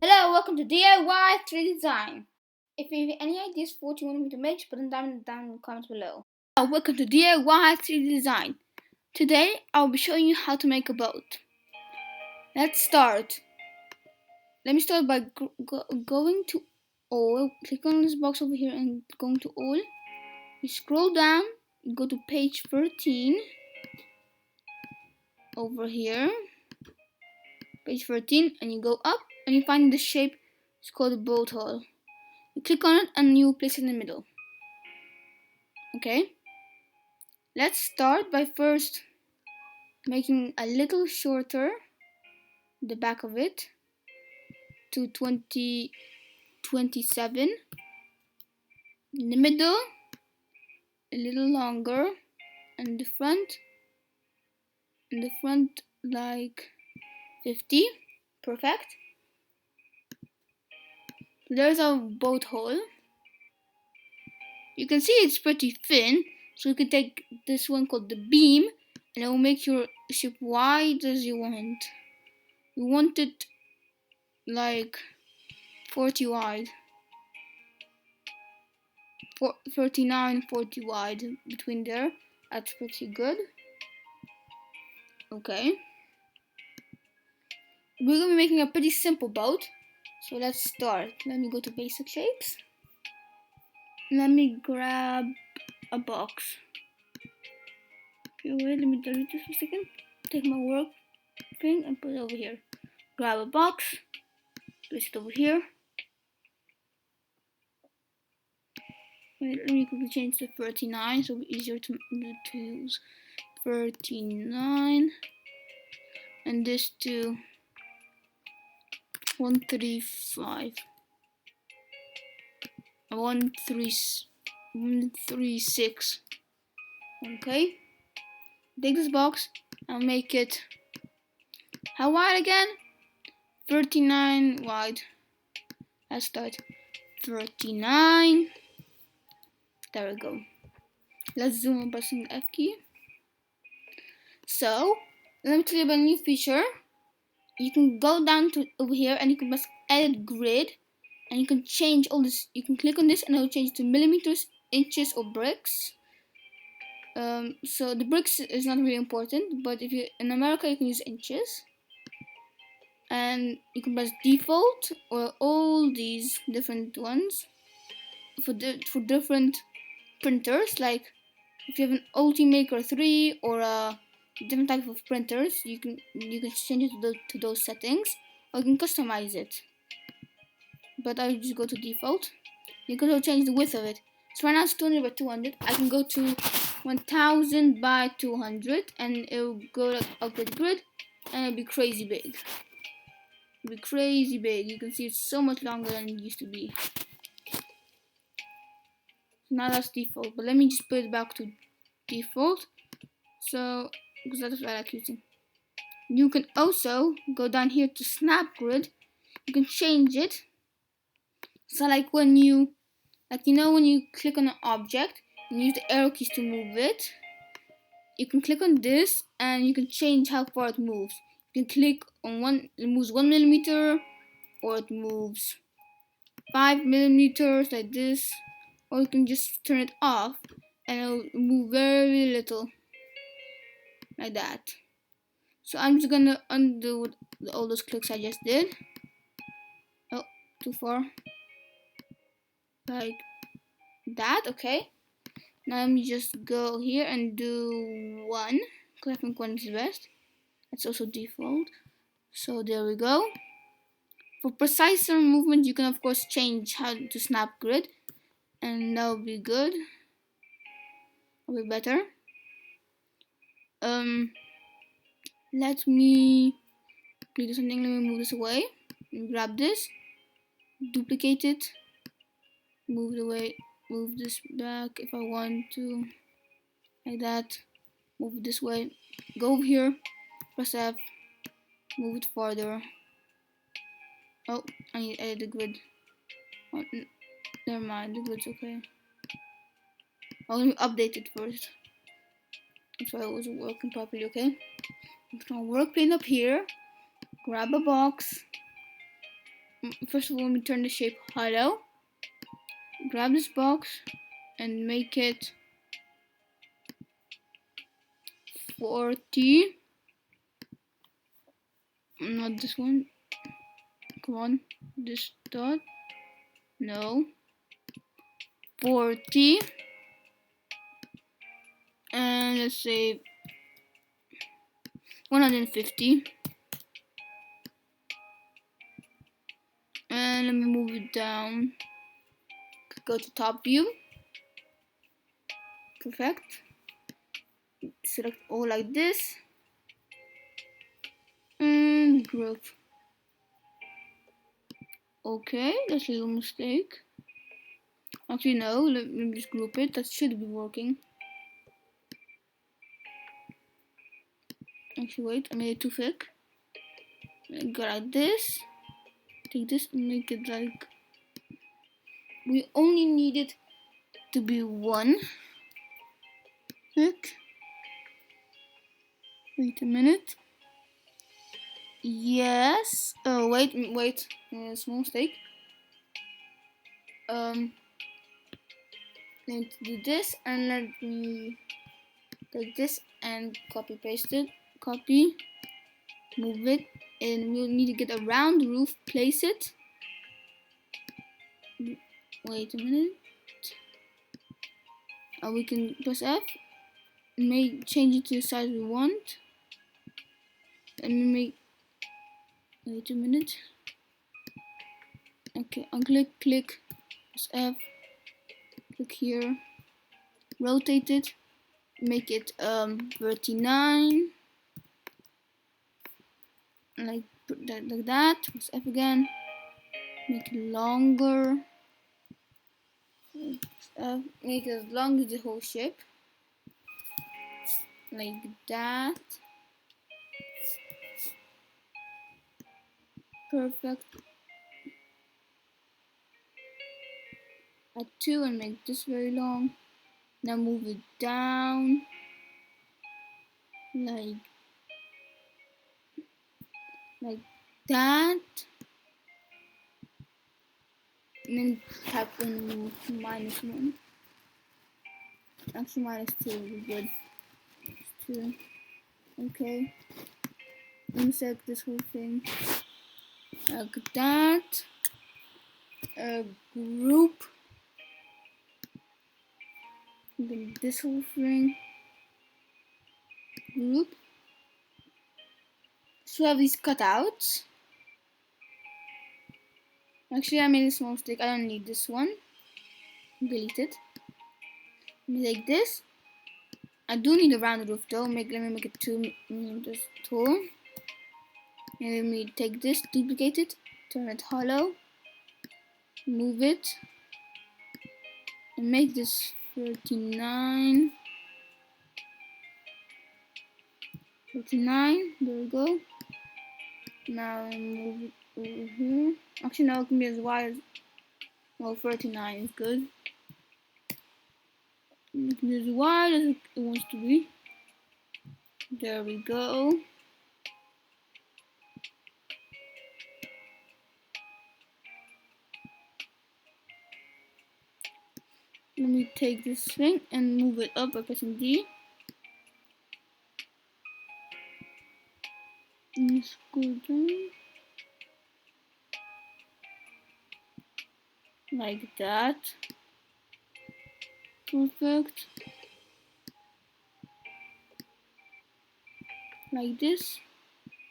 Hello, welcome to DIY 3D Design. If you have any ideas for what you want me to make, put them down in the comments below. Hello, welcome to DIY 3D Design. Today, I'll be showing you how to make a boat. Let's start. Let me start by going to all. Click on this box over here and going to all. You scroll down, you go to page 13. Over here. Page 13, and you go up and you find the shape. It's called a boat hull. You click on it and you place it in the middle. Okay, let's start by first making a little shorter the back of it to 27. In the middle a little longer, and the front like 50. Perfect. There's our boat hull. You can see it's pretty thin, so you can take this one called the beam, and it will make your ship wide as you want. You want it like 40 wide. 39, 40 wide, between there. That's pretty good. Okay. We're going to be making a pretty simple boat. So let's start. Let me go to basic shapes. Let me grab a box. Okay, wait, let me delete this for a second. Take my work thing and put it over here. Grab a box. Place it over here. Wait, let me quickly change to 39 so it's easier to use. 39. And this to 135. 136. Okay. Take this box and make it how wide again? 39 wide. Let's start. 39. There we go. Let's zoom in by pressing the F key. So, let me tell you about a new feature. You can go down to over here and you can press edit grid, and you can change all this. You can click on this and it will change to millimeters, inches, or bricks. So the bricks is not really important, but if you in America you can use inches. And you can press default or all these different ones for different printers. Like if you have an Ultimaker 3 or a different type of printers, you can change it to those settings, or you can customize it. But I just go to default. You can also change the width of it. So right now it's 200 by 200. I can go to 1000 by 200, and it will go like upgrade grid, and it'll be crazy big. It'll be crazy big. You can see it's so much longer than it used to be. So now that's default, but let me just put it back to default. So because that's what I like using. You can also go down here to snap grid. You can change it. So like when you when you click on an object and use the arrow keys to move it, you can click on this and you can change how far it moves. You can click on one, it moves 1 millimeter, or it moves 5 millimeters like this, or you can just turn it off and it will move very little like that. So I'm just gonna undo all those clicks I just did. Oh, too far. Like that. Okay. Now let me just go here and do 1, because I think 1 is best. That's also default. So there we go. For preciser movement, you can of course change how to snap grid, and that will be good. That'll be better. Let me do something. Let me move this away. Grab this, duplicate it, move it away, move this back if I want to, like that. Move it this way. Go over here, press F, move it farther. Oh, I need to edit the grid. Oh, never mind, the grid's okay. Oh, let me update it first. That's why it wasn't working properly. Okay. I'm gonna work plane up here. Grab a box. First of all, let me turn the shape hollow. Grab this box and make it 40. Not this one. Come on. This dot. No. 40. And let's say 150. And let me move it down. Go to top view. Perfect. Select all like this. And group. Okay, that's a little mistake. Actually, no, let me just group it. That should be working. Actually, wait, I made it too thick. Go like this. Take this and make it like... We only need it to be 1 thick. Wait a minute. Yes. Oh, wait. Small mistake. Let me do this and let me take this and copy paste it. Copy. Move it. And we'll need to get a round roof. Place it. Wait a minute. We can press F. Change it to the size we want. And make... Wait a minute. Okay, click, press F, click here, rotate it, make it 39, like that, press F again, make it longer, make it as long as the whole shape, like that, perfect. Add 2 and make this very long. Now move it down like that, and then type in -1. Actually, -2 would be good. 2. Okay. Insert this whole thing like that. Group. Then this whole thing. Group. So I have these cutouts. Actually, I made a small mistake. I don't need this one. Delete it. Let me take this. I do need a round roof though. Let me make it 2 millimeters tall. And let me take this, duplicate it, turn it hollow, move it, and make this 39. 39. There we go. Now move it over here. Actually, now it can be as wide as... Well, 39 is good. It can be as wide as it wants to be. There we go. Let me take this thing and move it up by pressing D. And scroll down. Like that. Perfect. Like this.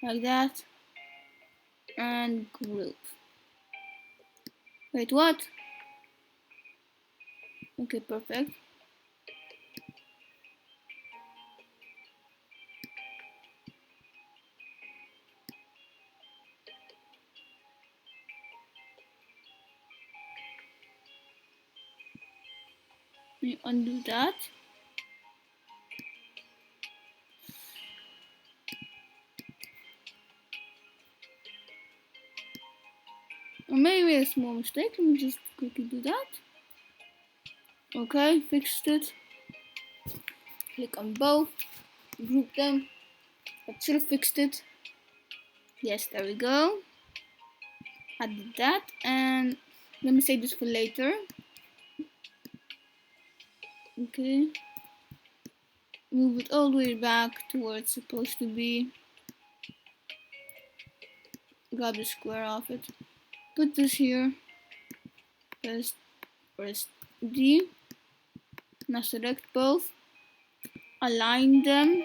Like that. And group. Wait, what? Okay, perfect. Let me undo that. Or maybe a small mistake. Let me just quickly do that. Okay, fixed it. Click on both. Group them. That should have fixed it. Yes, there we go. added that, and let me save this for later. Okay, move it all the way back to where it's supposed to be. Grab the square off it. Put this here. Press D. Now select both. Align them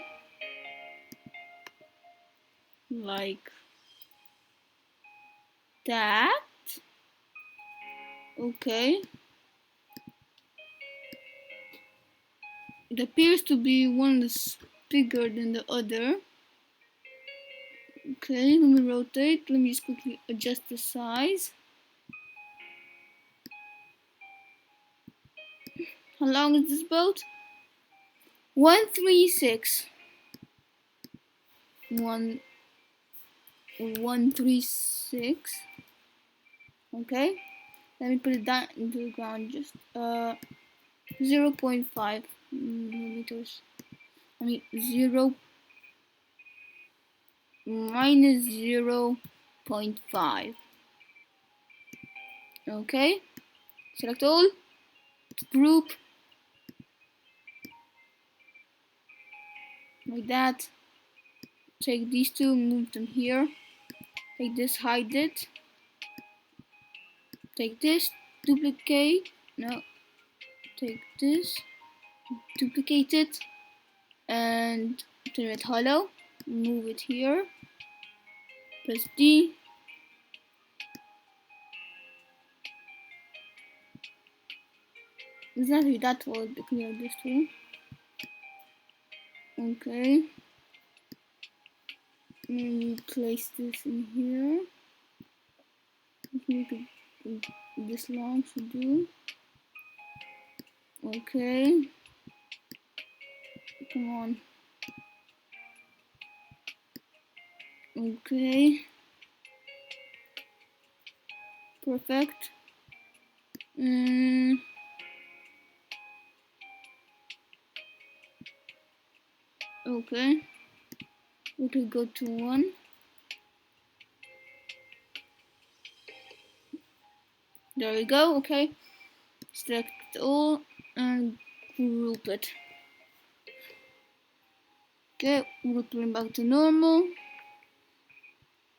like that. Okay. It appears to be one that's bigger than the other. Okay, let me rotate. Let me just quickly adjust the size. How long is this boat? 136. 136. Okay. Let me put it down into the ground. Just 0.5 millimeters. I mean 0 minus 0.5. Okay. Select all. Group. Like that. Take these two, move them here. Take this, hide it. Take this, duplicate. No. Take this, duplicate it, and turn it hollow. Move it here. Press D. It's not really that well because of this tool. Okay. Place this in here. Let's make it this long should do. Okay. Come on. Okay. Perfect. Okay. We could go to 1. There we go. Okay. Select all and group it. Okay, we'll put it back to normal.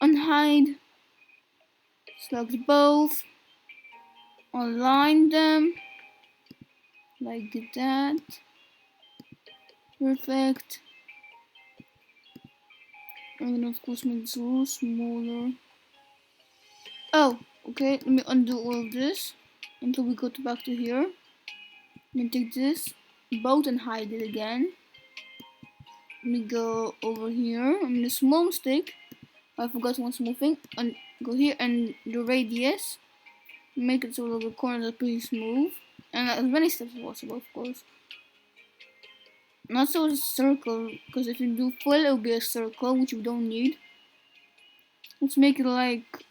Unhide. Select both. Align them like that. Perfect. I'm gonna of course make this a little smaller. Oh, okay. Let me undo all of this until we go back to here. Let me take this boat and hide it again. Let me go over here. I made a small mistake. I forgot one small thing. And go here and the radius. Make it so the corners are pretty smooth. And as many steps as possible, of course. Not so a circle, because if you do full, it will be a circle, which we don't need. Let's make it like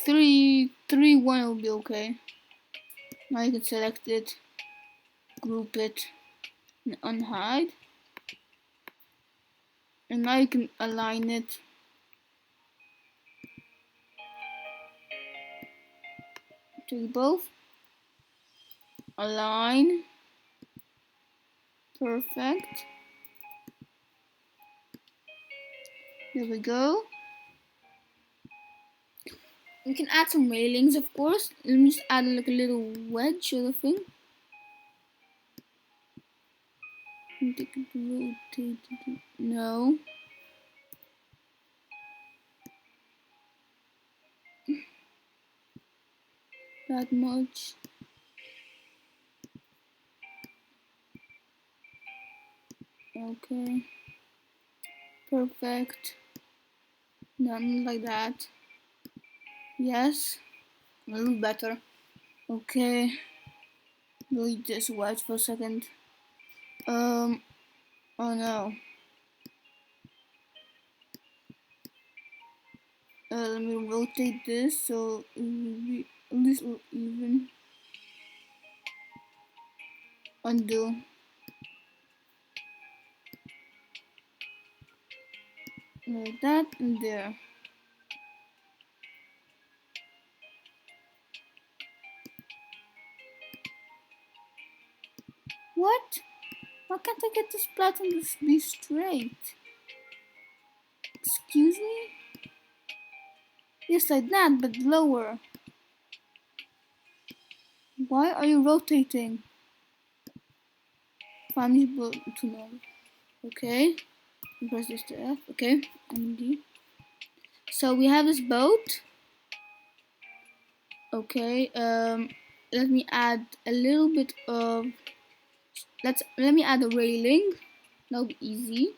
3, 3, 1 will be okay. Now you can select it, group it, and unhide. And now you can align it. Take both. Align. Perfect. There we go. We can add some railings, of course. Let me just add like a little wedge sort of thing. Take it, rotate it. No. That much. Okay. Perfect. None like that. Yes. A little better. Okay. Delete this wedge for a second. Oh no. Let me rotate this so it will be a little even. Undo. like that, and there. What? Why can't I get this pattern to be straight? Excuse me? Yes, like that, but lower. Why are you rotating? Unable to know. Okay. Press this to F. Okay. And D. So we have this boat. Okay. Let me add a little bit of. Let me add a railing. That'll be easy.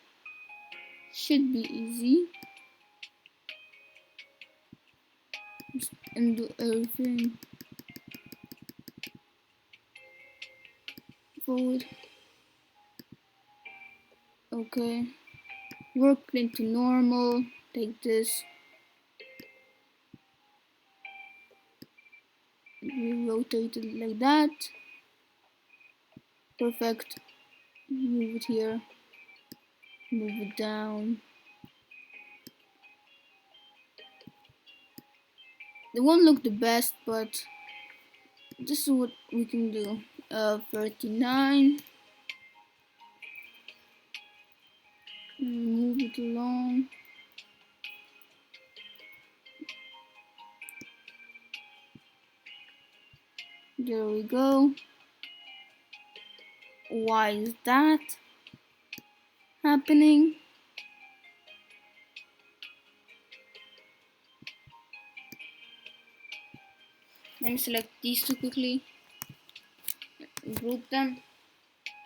Should be easy. And do everything forward. Okay. Work plane to normal. Take this. We rotate it like that. Perfect. Move it here. Move it down. They won't look the best, but this is what we can do. 39. Move it along. There we go. Why is that happening? Let me select these two quickly. Group them.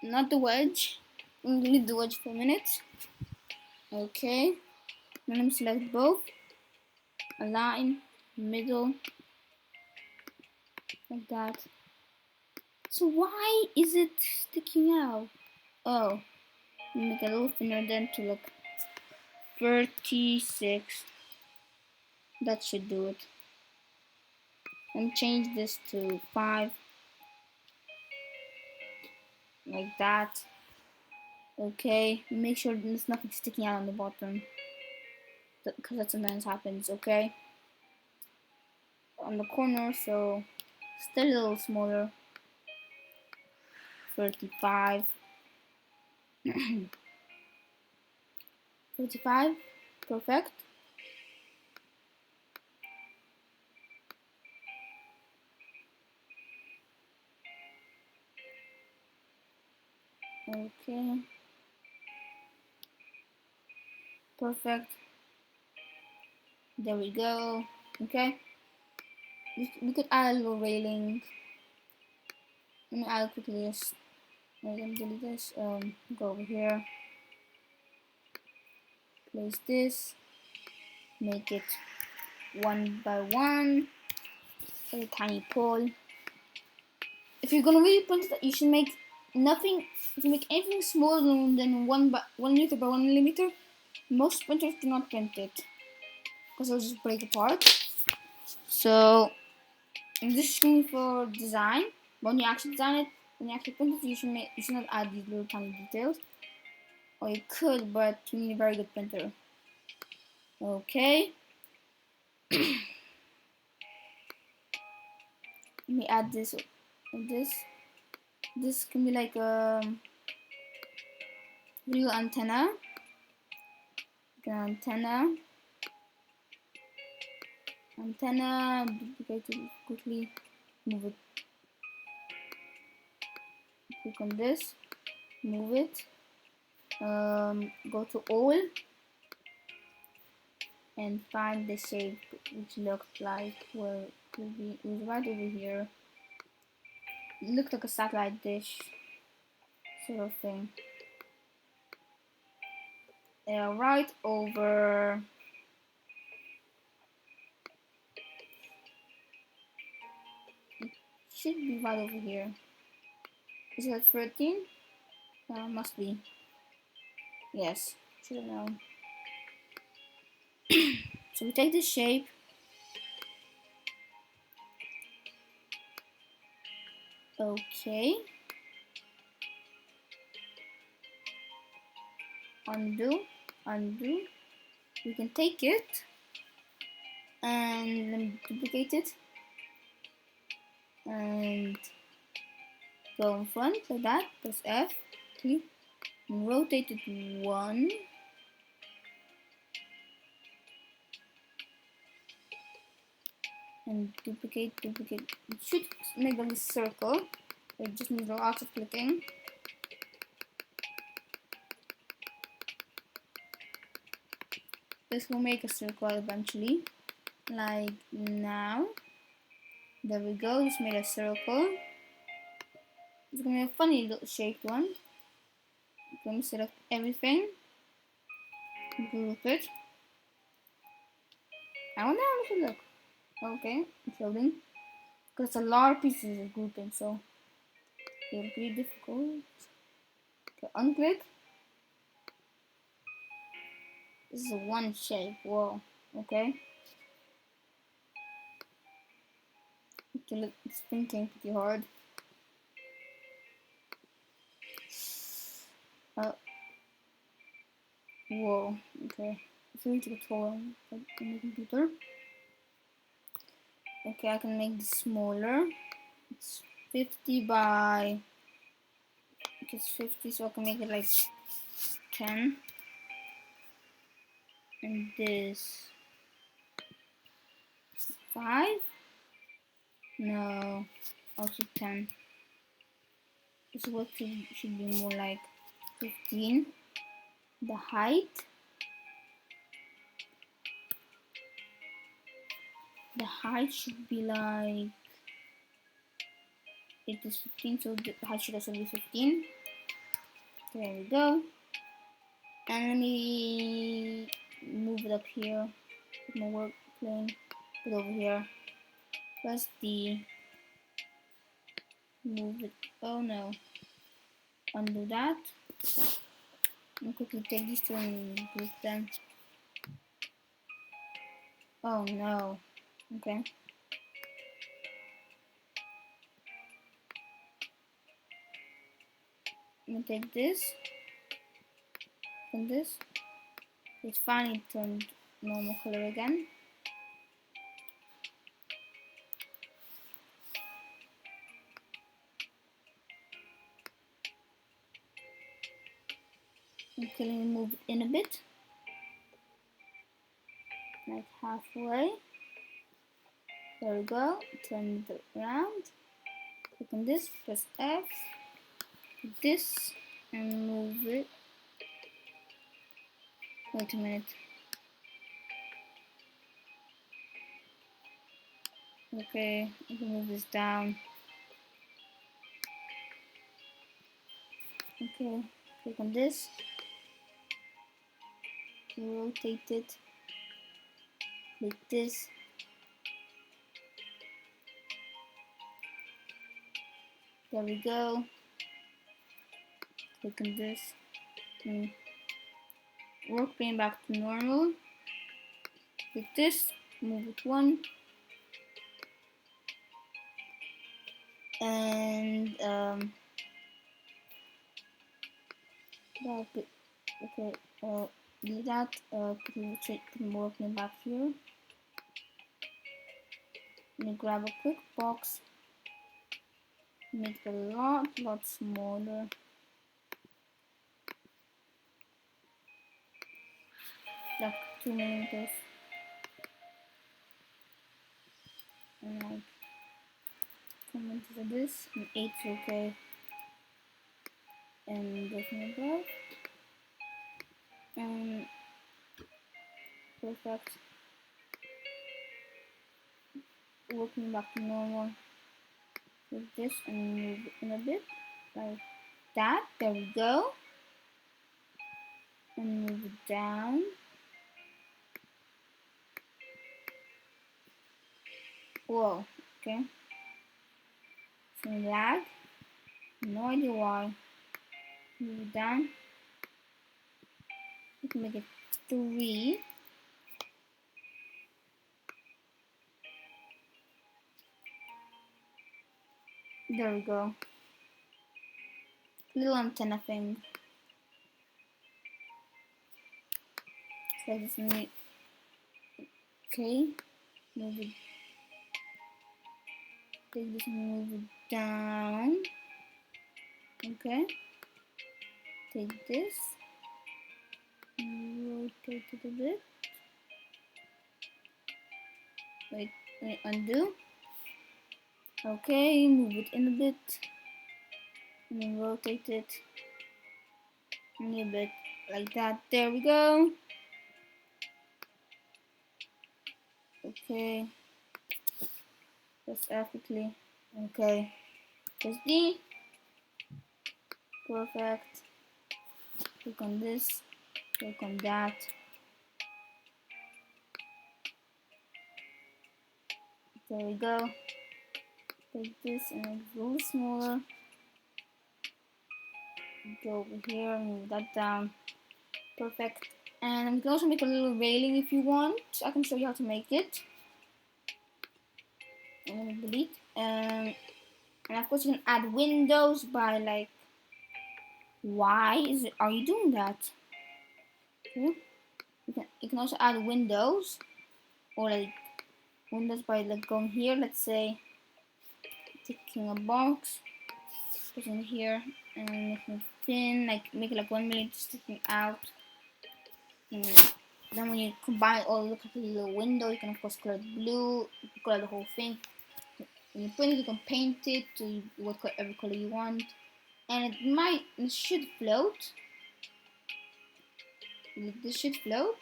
Not the wedge. I'm gonna leave the wedge for a minute. Okay. Then let me select both. Align. Middle. Like that. So why is it sticking out? Oh. Make it a little thinner then to look 36. That should do it. And change this to 5. Like that. Okay. Make sure there's nothing sticking out on the bottom. Because that sometimes happens, okay? On the corner, so still a little smaller. 35. 35. Perfect. Okay. Perfect. There we go. Okay. We could add a little railing. Let me add quickly this. Let me delete this. Go over here. Place this. Make it 1 by 1. A tiny pole. If you're gonna really print it, you should make nothing. If you make anything smaller than 1 meter by 1 millimeter, most printers do not print it because it'll just break apart. So this is going for design. When you actually design it, when you actually print it, you should not add these little tiny details. Or you could, but you need a very good printer. Okay. Let me add this. This can be like a real antenna. Antenna. Duplicate it quickly. Move it. Click on this. Move it. Go to all and find the shape which looked like it was right over here. It looked like a satellite dish sort of thing. Right over. It should be right over here. Is it 13? Must be. Yes, should have known. So we take this shape. Okay. Undo. we can take it and let me duplicate it and go in front like that. Press F, click, and rotate it 1. And duplicate. It should make a circle. It just needs lots of clicking. This will make a circle eventually. Like now. There we go, just made a circle. It's gonna be a funny little shaped one. Let me select everything. Group it. I wonder how it should look. Okay, it's loading. Because it's a lot of pieces of grouping, so it'll be difficult. Okay, unclick. This is a one shape. Whoa. Okay. It's thinking pretty hard. Whoa. Okay. It's really control on the computer. Okay, I can make this smaller. It's 50 by. It's 50, so I can make it like 10. And this 5. No, also 10. This work should be more like 15. The height. The height should be like. It is 15, so the height should also be 15. There we go. And let me move it up here. Put my work plane. Put it over here. Press D. Move it. Oh no. Undo that. And quickly take these two and group them. Oh no. Okay. I'm gonna take this and this. It's finally turned normal color again. Okay, let me move it in a bit. Like halfway. There we go. Turn it around. Click on this, press F. This and move it. Wait a minute. Okay, I can move this down. Okay, click on this. Rotate it. Click this. There we go. Click on this. Work plane back to normal. Click this. Move it 1. And okay, do that. Put more working back here. Let me grab a quick box. Make it a lot smaller. Like 2 millimeters. And like 10 millimeters of this. And 8 is okay. And go from above. And perfect. Working back to normal. With this and move it in a bit. Like that. There we go. And move it down. Whoa, okay. Some lag. No idea why. Move it down. We can make it 3. There we go. Little antenna thing. So this one, okay, move it, take this and move it down. Okay, take this, rotate it a bit. Wait, undo. Okay, move it in a bit, and then rotate it in a bit, like that. There we go. Okay, press F quickly. Okay, press D. Perfect. Click on this. Click on that. There we go. Take this and make it a little smaller. Go over here and move that down. Perfect. And you can also make a little railing if you want. I can show you how to make it. I'm gonna delete. And of course you can add windows by like. Why are you doing that? Okay. You can also add windows or like windows by like going here. Let's say taking a box, put in here, and making it thin, like make it like 1 millimeter sticking out. And then when you combine all, look at the little window, you can of course color it blue, you can color the whole thing. When you print it, you can paint it to whatever color you want, and it should float. This should float.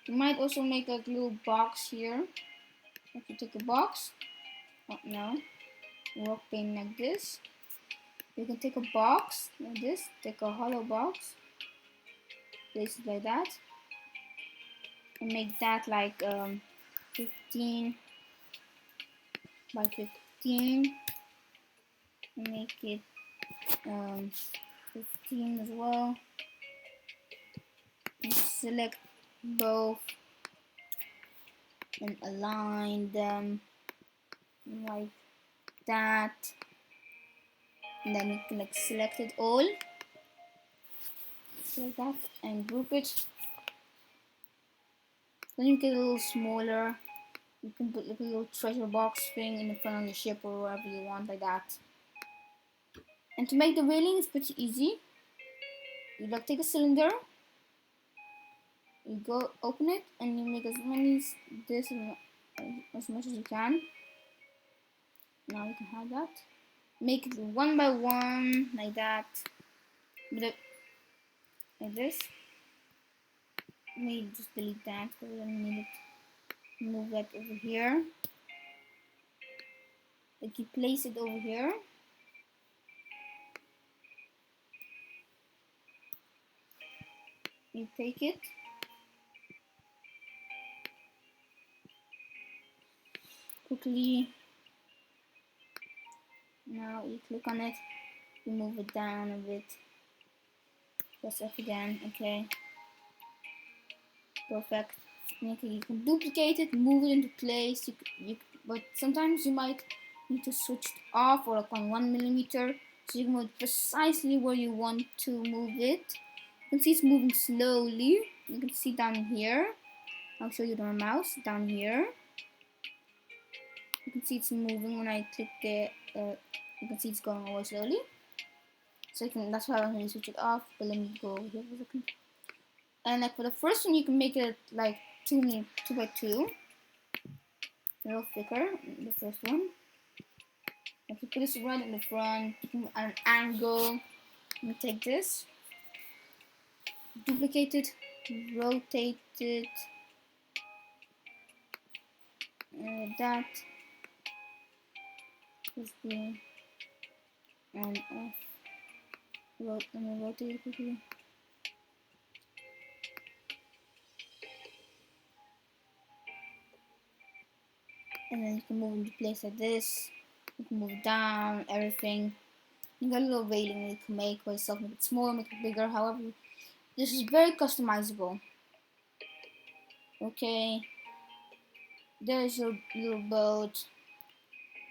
You might also make a little box here. If you take a box, oh no, work paint like this. You can take a box like this, take a hollow box, place it like that, and make that like 15 by 15. Make it 15 as well. And select both and align them like that. And then you can like select it all like that and group it. Then you get a little smaller. You can put like a little treasure box thing in the front of the ship or wherever you want, like that. And to make the railing is pretty easy. You like take a cylinder, you go open it, and you make as much as you can. Now you can have that. Make it one by one like that. Like this. Maybe just delete that because we don't need it. Move that over here. Like you place it over here. You take it. Quickly. Now you click on it. You move it down a bit. Press F again. Okay. Perfect. Okay, you can duplicate it, move it into place. But sometimes you might need to switch it off or like on 1 millimeter, so you can move precisely where you want to move it. You can see it's moving slowly. You can see down here. I'll show you with my mouse down here. You can see it's moving when I click the. You can see it's going away slowly. So that's why I'm going to switch it off. But let me go over here for a second. And like for the first one, you can make it like 2 by 2, a little thicker. The first one. If you put this right in the front, at an angle, you take this, duplicate it, rotate it, like that. Just be and off. Let me rotate it quickly. And then you can move into place like this. You can move down, everything. You got a little railing you can make by yourself, make it smaller, make it bigger, however. This is very customizable. Okay. There's your little boat.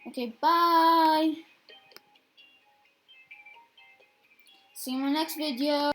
Okay, bye. See you in my next video.